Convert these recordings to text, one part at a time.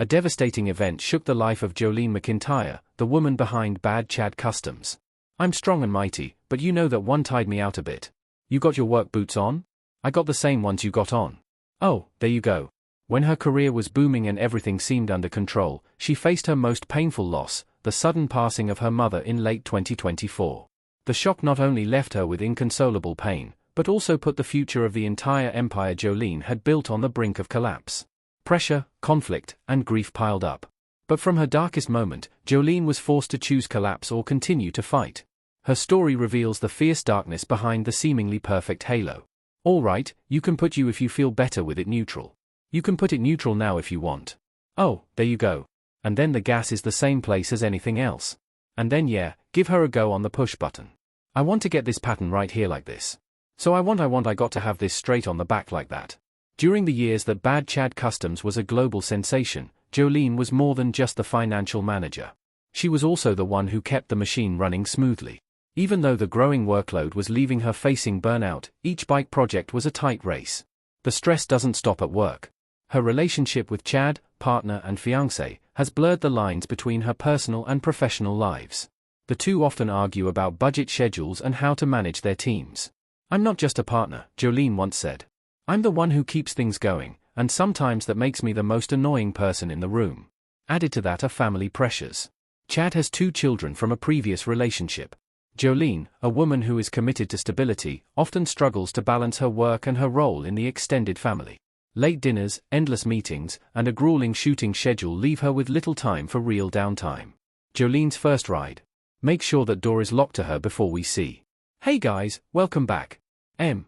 A devastating event shook the life of Jolene Macintyre, the woman behind Bad Chad Customs. I'm strong and mighty, but you know that one tied me out a bit. You got your work boots on? I got the same ones you got on. Oh, there you go. When her career was booming and everything seemed under control, she faced her most painful loss, the sudden passing of her mother in late 2024. The shock not only left her with inconsolable pain, but also put the future of the entire empire Jolene had built on the brink of collapse. Pressure, conflict, and grief piled up. But from her darkest moment, Jolene was forced to choose collapse or continue to fight. Her story reveals the fierce darkness behind the seemingly perfect halo. All right, you can put you if you feel better with it neutral. You can put it neutral now if you want. Oh, there you go. And then the gas is the same place as anything else. And then yeah, give her a go on the push button. I want to get this pattern right here like this. So I got to have this straight on the back like that. During the years that Bad Chad Customs was a global sensation, Jolene was more than just the financial manager. She was also the one who kept the machine running smoothly. Even though the growing workload was leaving her facing burnout, each bike project was a tight race. The stress doesn't stop at work. Her relationship with Chad, partner and fiancé, has blurred the lines between her personal and professional lives. The two often argue about budget schedules and how to manage their teams. I'm not just a partner, Jolene once said. I'm the one who keeps things going, and sometimes that makes me the most annoying person in the room. Added to that are family pressures. Chad has 2 children from a previous relationship. Jolene, a woman who is committed to stability, often struggles to balance her work and her role in the extended family. Late dinners, endless meetings, and a grueling shooting schedule leave her with little time for real downtime. Jolene's first ride. Make sure that door is locked to her before we see. Hey guys, welcome back.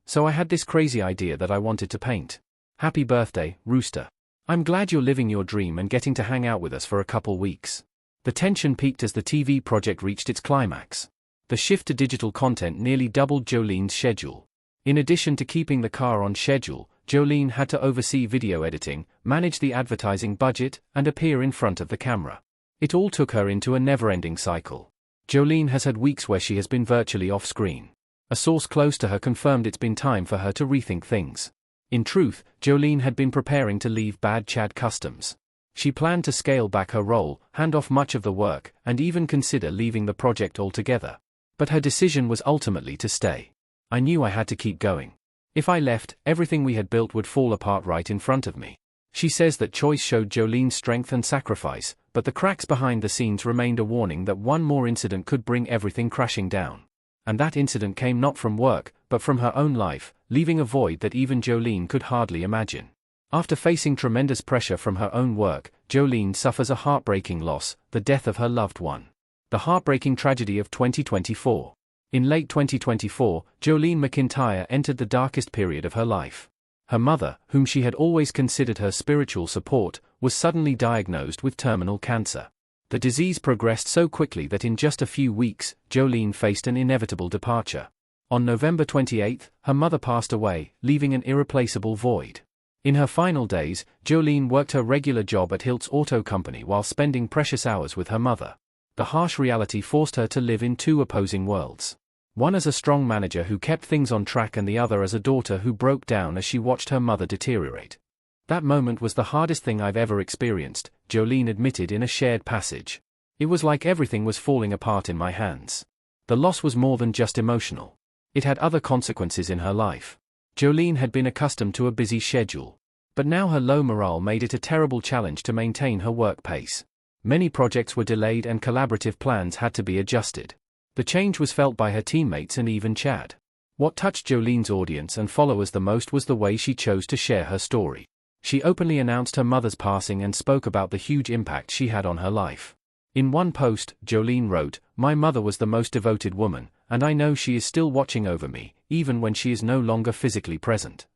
So I had this crazy idea that I wanted to paint. Happy birthday, Rooster. I'm glad you're living your dream and getting to hang out with us for a couple weeks. The tension peaked as the TV project reached its climax. The shift to digital content nearly doubled Jolene's schedule. In addition to keeping the car on schedule, Jolene had to oversee video editing, manage the advertising budget, and appear in front of the camera. It all took her into a never-ending cycle. Jolene has had weeks where she has been virtually off-screen. A source close to her confirmed it's been time for her to rethink things. In truth, Jolene had been preparing to leave Bad Chad Customs. She planned to scale back her role, hand off much of the work, and even consider leaving the project altogether. But her decision was ultimately to stay. I knew I had to keep going. If I left, everything we had built would fall apart right in front of me. She says that choice showed Jolene's strength and sacrifice, but the cracks behind the scenes remained a warning that one more incident could bring everything crashing down. And that incident came not from work, but from her own life, leaving a void that even Jolene could hardly imagine. After facing tremendous pressure from her own work, Jolene suffers a heartbreaking loss, the death of her loved one. The heartbreaking tragedy of 2024. In late 2024, Jolene Macintyre entered the darkest period of her life. Her mother, whom she had always considered her spiritual support, was suddenly diagnosed with terminal cancer. The disease progressed so quickly that in just a few weeks, Jolene faced an inevitable departure. On November 28, her mother passed away, leaving an irreplaceable void. In her final days, Jolene worked her regular job at Hilt's auto company while spending precious hours with her mother. The harsh reality forced her to live in 2 opposing worlds. One as a strong manager who kept things on track and the other as a daughter who broke down as she watched her mother deteriorate. That moment was the hardest thing I've ever experienced, Jolene admitted in a shared passage. It was like everything was falling apart in my hands. The loss was more than just emotional. It had other consequences in her life. Jolene had been accustomed to a busy schedule. But now her low morale made it a terrible challenge to maintain her work pace. Many projects were delayed and collaborative plans had to be adjusted. The change was felt by her teammates and even Chad. What touched Jolene's audience and followers the most was the way she chose to share her story. She openly announced her mother's passing and spoke about the huge impact she had on her life. In one post, Jolene wrote, "My mother was the most devoted woman, and I know she is still watching over me, even when she is no longer physically present."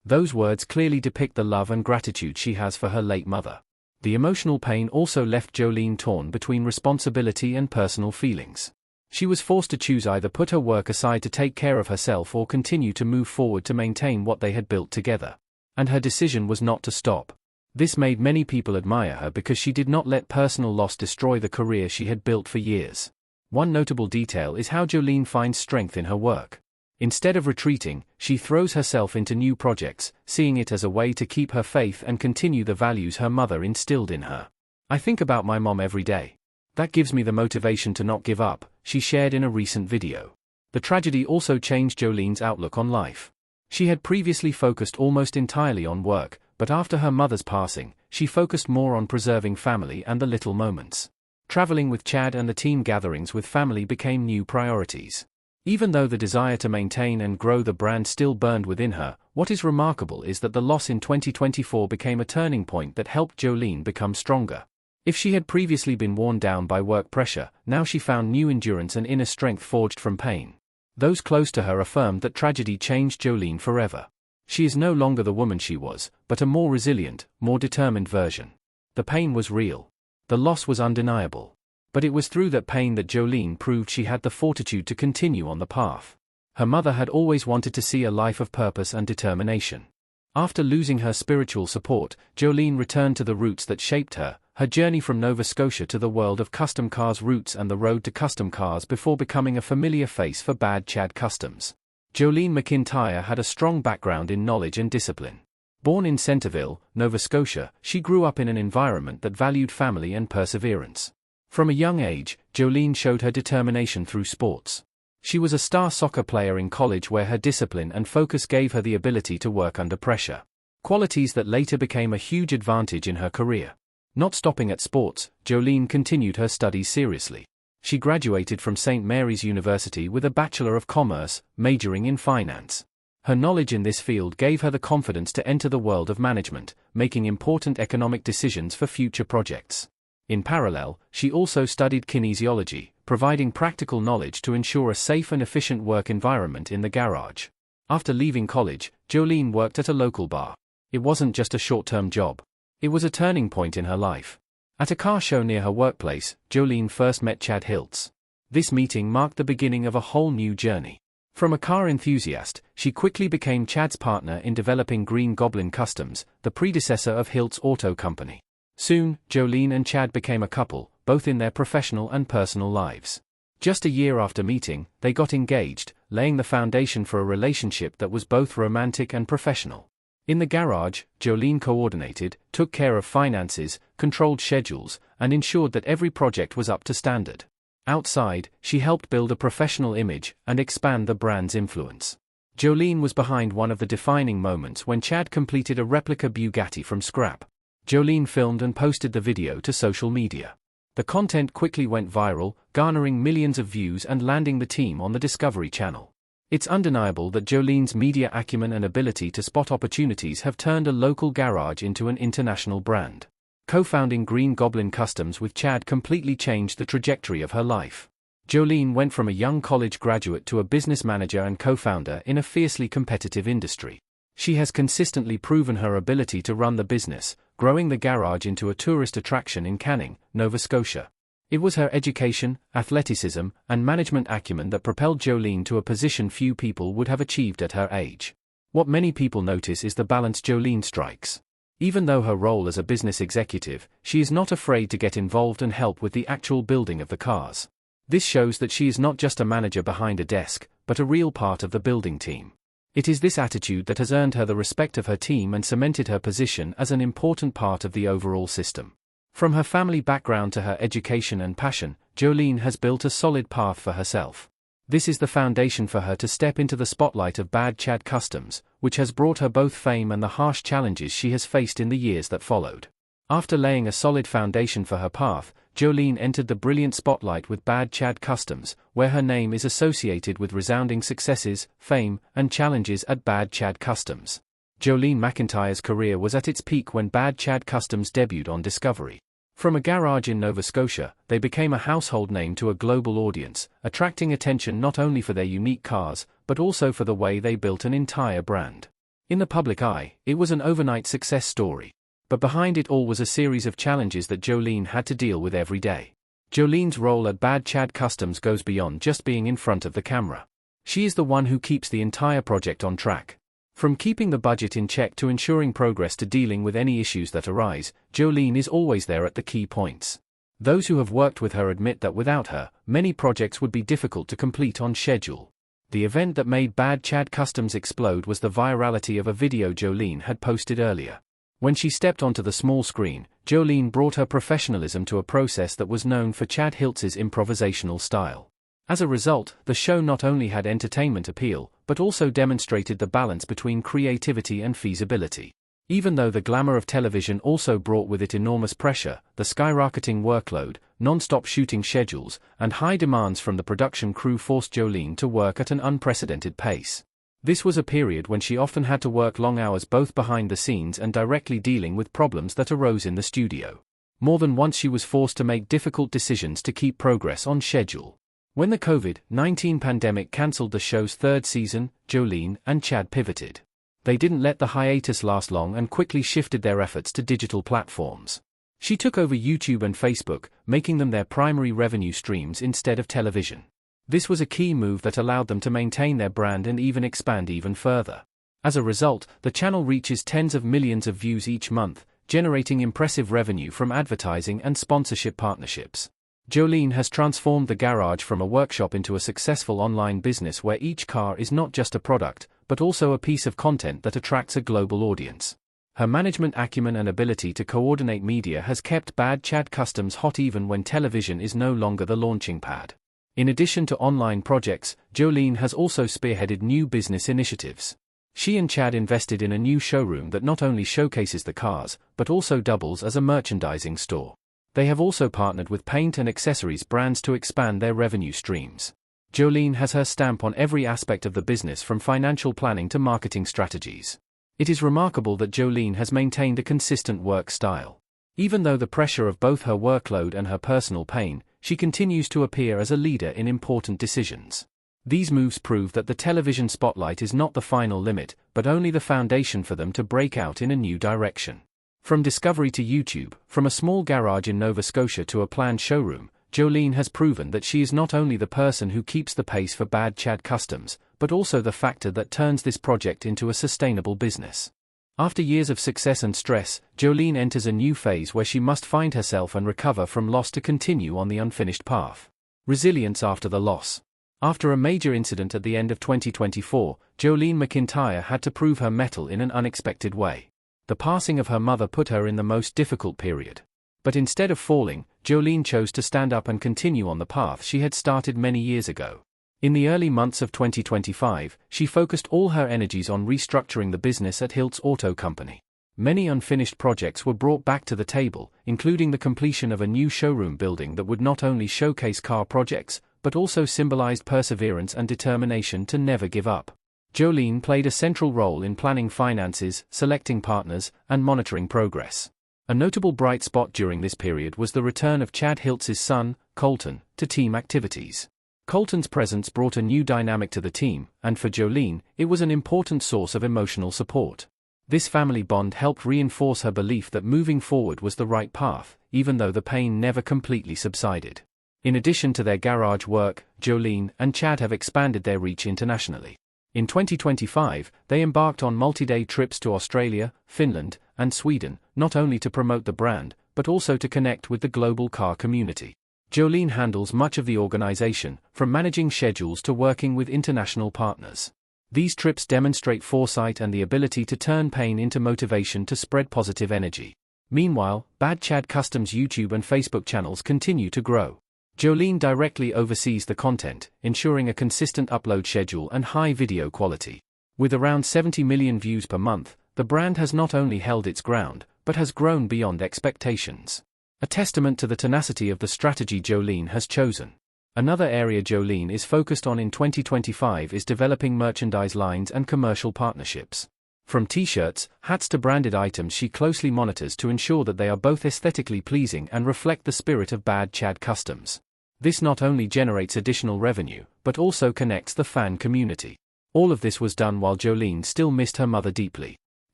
Those words clearly depict the love and gratitude she has for her late mother. The emotional pain also left Jolene torn between responsibility and personal feelings. She was forced to choose either put her work aside to take care of herself or continue to move forward to maintain what they had built together. And her decision was not to stop. This made many people admire her because she did not let personal loss destroy the career she had built for years. One notable detail is how Jolene finds strength in her work. Instead of retreating, she throws herself into new projects, seeing it as a way to keep her faith and continue the values her mother instilled in her. "I think about my mom every day. That gives me the motivation to not give up," she shared in a recent video. The tragedy also changed Jolene's outlook on life. She had previously focused almost entirely on work, but after her mother's passing, she focused more on preserving family and the little moments. Traveling with Chad and the team gatherings with family became new priorities. Even though the desire to maintain and grow the brand still burned within her, what is remarkable is that the loss in 2024 became a turning point that helped Jolene become stronger. If she had previously been worn down by work pressure, now she found new endurance and inner strength forged from pain. Those close to her affirmed that tragedy changed Jolene forever. She is no longer the woman she was, but a more resilient, more determined version. The pain was real. The loss was undeniable. But it was through that pain that Jolene proved she had the fortitude to continue on the path. Her mother had always wanted to see a life of purpose and determination. After losing her spiritual support, Jolene returned to the roots that shaped her, her journey from Nova Scotia to the world of custom cars roots and the road to custom cars before becoming a familiar face for Bad Chad Customs. Jolene Macintyre had a strong background in knowledge and discipline. Born in Centerville, Nova Scotia, she grew up in an environment that valued family and perseverance. From a young age, Jolene showed her determination through sports. She was a star soccer player in college where her discipline and focus gave her the ability to work under pressure. Qualities that later became a huge advantage in her career. Not stopping at sports, Jolene continued her studies seriously. She graduated from St. Mary's University with a Bachelor of Commerce, majoring in finance. Her knowledge in this field gave her the confidence to enter the world of management, making important economic decisions for future projects. In parallel, she also studied kinesiology, providing practical knowledge to ensure a safe and efficient work environment in the garage. After leaving college, Jolene worked at a local bar. It wasn't just a short-term job. It was a turning point in her life. At a car show near her workplace, Jolene first met Chad Hiltz. This meeting marked the beginning of a whole new journey. From a car enthusiast, she quickly became Chad's partner in developing Green Goblin Customs, the predecessor of Hiltz Auto Company. Soon, Jolene and Chad became a couple, both in their professional and personal lives. Just a year after meeting, they got engaged, laying the foundation for a relationship that was both romantic and professional. In the garage, Jolene coordinated, took care of finances, controlled schedules, and ensured that every project was up to standard. Outside, she helped build a professional image and expand the brand's influence. Jolene was behind one of the defining moments when Chad completed a replica Bugatti from scrap. Jolene filmed and posted the video to social media. The content quickly went viral, garnering millions of views and landing the team on the Discovery Channel. It's undeniable that Jolene's media acumen and ability to spot opportunities have turned a local garage into an international brand. Co-founding Green Goblin Customs with Chad completely changed the trajectory of her life. Jolene went from a young college graduate to a business manager and co-founder in a fiercely competitive industry. She has consistently proven her ability to run the business, growing the garage into a tourist attraction in Canning, Nova Scotia. It was her education, athleticism, and management acumen that propelled Jolene to a position few people would have achieved at her age. What many people notice is the balance Jolene strikes. Even though her role as a business executive, she is not afraid to get involved and help with the actual building of the cars. This shows that she is not just a manager behind a desk, but a real part of the building team. It is this attitude that has earned her the respect of her team and cemented her position as an important part of the overall system. From her family background to her education and passion, Jolene has built a solid path for herself. This is the foundation for her to step into the spotlight of Bad Chad Customs, which has brought her both fame and the harsh challenges she has faced in the years that followed. After laying a solid foundation for her path, Jolene entered the brilliant spotlight with Bad Chad Customs, where her name is associated with resounding successes, fame, and challenges at Bad Chad Customs. Jolene Macintyre's career was at its peak when Bad Chad Customs debuted on Discovery. From a garage in Nova Scotia, they became a household name to a global audience, attracting attention not only for their unique cars, but also for the way they built an entire brand. In the public eye, it was an overnight success story. But behind it all was a series of challenges that Jolene had to deal with every day. Jolene's role at Bad Chad Customs goes beyond just being in front of the camera. She is the one who keeps the entire project on track. From keeping the budget in check to ensuring progress to dealing with any issues that arise, Jolene is always there at the key points. Those who have worked with her admit that without her, many projects would be difficult to complete on schedule. The event that made Bad Chad Customs explode was the virality of a video Jolene had posted earlier. When she stepped onto the small screen, Jolene brought her professionalism to a process that was known for Chad Hiltz's improvisational style. As a result, the show not only had entertainment appeal, but also demonstrated the balance between creativity and feasibility. Even though the glamour of television also brought with it enormous pressure, the skyrocketing workload, non-stop shooting schedules, and high demands from the production crew forced Jolene to work at an unprecedented pace. This was a period when she often had to work long hours both behind the scenes and directly dealing with problems that arose in the studio. More than once she was forced to make difficult decisions to keep progress on schedule. When the COVID-19 pandemic cancelled the show's third season, Jolene and Chad pivoted. They didn't let the hiatus last long and quickly shifted their efforts to digital platforms. She took over YouTube and Facebook, making them their primary revenue streams instead of television. This was a key move that allowed them to maintain their brand and even expand even further. As a result, the channel reaches tens of millions of views each month, generating impressive revenue from advertising and sponsorship partnerships. Jolene has transformed the garage from a workshop into a successful online business where each car is not just a product, but also a piece of content that attracts a global audience. Her management acumen and ability to coordinate media has kept Bad Chad Customs hot even when television is no longer the launching pad. In addition to online projects, Jolene has also spearheaded new business initiatives. She and Chad invested in a new showroom that not only showcases the cars, but also doubles as a merchandising store. They have also partnered with paint and accessories brands to expand their revenue streams. Jolene has her stamp on every aspect of the business from financial planning to marketing strategies. It is remarkable that Jolene has maintained a consistent work style. Even though the pressure of both her workload and her personal pain, she continues to appear as a leader in important decisions. These moves prove that the television spotlight is not the final limit, but only the foundation for them to break out in a new direction. From discovery to YouTube, from a small garage in Nova Scotia to a planned showroom, Jolene has proven that she is not only the person who keeps the pace for Bad Chad Customs, but also the factor that turns this project into a sustainable business. After years of success and stress, Jolene enters a new phase where she must find herself and recover from loss to continue on the unfinished path. Resilience after the loss. After a major incident at the end of 2024, Jolene Macintyre had to prove her mettle in an unexpected way. The passing of her mother put her in the most difficult period. But instead of falling, Jolene chose to stand up and continue on the path she had started many years ago. In the early months of 2025, she focused all her energies on restructuring the business at Hiltz Auto Company. Many unfinished projects were brought back to the table, including the completion of a new showroom building that would not only showcase car projects, but also symbolized perseverance and determination to never give up. Jolene played a central role in planning finances, selecting partners, and monitoring progress. A notable bright spot during this period was the return of Chad Hiltz's son, Colton, to team activities. Colton's presence brought a new dynamic to the team, and for Jolene, it was an important source of emotional support. This family bond helped reinforce her belief that moving forward was the right path, even though the pain never completely subsided. In addition to their garage work, Jolene and Chad have expanded their reach internationally. In 2025, they embarked on multi-day trips to Australia, Finland, and Sweden, not only to promote the brand, but also to connect with the global car community. Jolene handles much of the organization, from managing schedules to working with international partners. These trips demonstrate foresight and the ability to turn pain into motivation to spread positive energy. Meanwhile, Bad Chad Customs YouTube and Facebook channels continue to grow. Jolene directly oversees the content, ensuring a consistent upload schedule and high video quality. With around 70 million views per month, the brand has not only held its ground, but has grown beyond expectations. A testament to the tenacity of the strategy Jolene has chosen. Another area Jolene is focused on in 2025 is developing merchandise lines and commercial partnerships. From t-shirts, hats to branded items, she closely monitors to ensure that they are both aesthetically pleasing and reflect the spirit of Bad Chad Customs. This not only generates additional revenue, but also connects the fan community. All of this was done while Jolene still missed her mother deeply.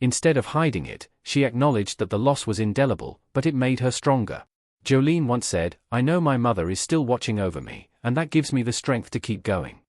Instead of hiding it, she acknowledged that the loss was indelible, but it made her stronger. Jolene once said, "I know my mother is still watching over me, and that gives me the strength to keep going."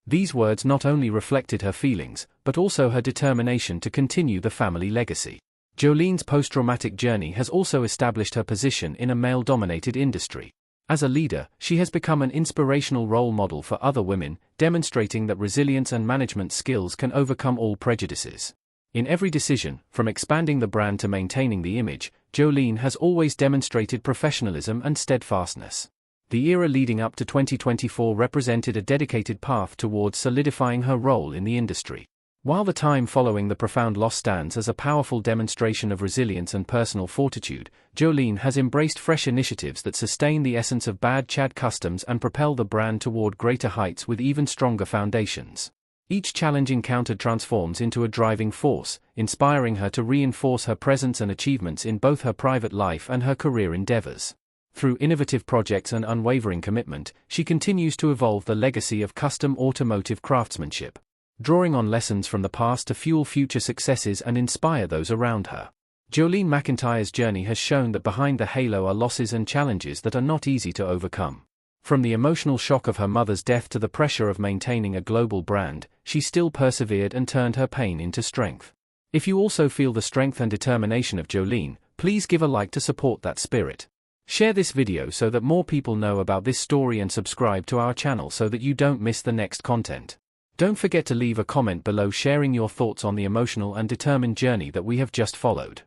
These words not only reflected her feelings, but also her determination to continue the family legacy. Jolene's post-traumatic journey has also established her position in a male-dominated industry. As a leader, she has become an inspirational role model for other women, demonstrating that resilience and management skills can overcome all prejudices. In every decision, from expanding the brand to maintaining the image, Jolene has always demonstrated professionalism and steadfastness. The era leading up to 2024 represented a dedicated path towards solidifying her role in the industry. While the time following the profound loss stands as a powerful demonstration of resilience and personal fortitude, Jolene has embraced fresh initiatives that sustain the essence of Bad Chad Customs and propel the brand toward greater heights with even stronger foundations. Each challenge encountered transforms into a driving force, inspiring her to reinforce her presence and achievements in both her private life and her career endeavors. Through innovative projects and unwavering commitment, she continues to evolve the legacy of custom automotive craftsmanship, drawing on lessons from the past to fuel future successes and inspire those around her. Jolene Macintyre's journey has shown that behind the halo are losses and challenges that are not easy to overcome. From the emotional shock of her mother's death to the pressure of maintaining a global brand, she still persevered and turned her pain into strength. If you also feel the strength and determination of Jolene, please give a like to support that spirit. Share this video so that more people know about this story and subscribe to our channel so that you don't miss the next content. Don't forget to leave a comment below sharing your thoughts on the emotional and determined journey that we have just followed.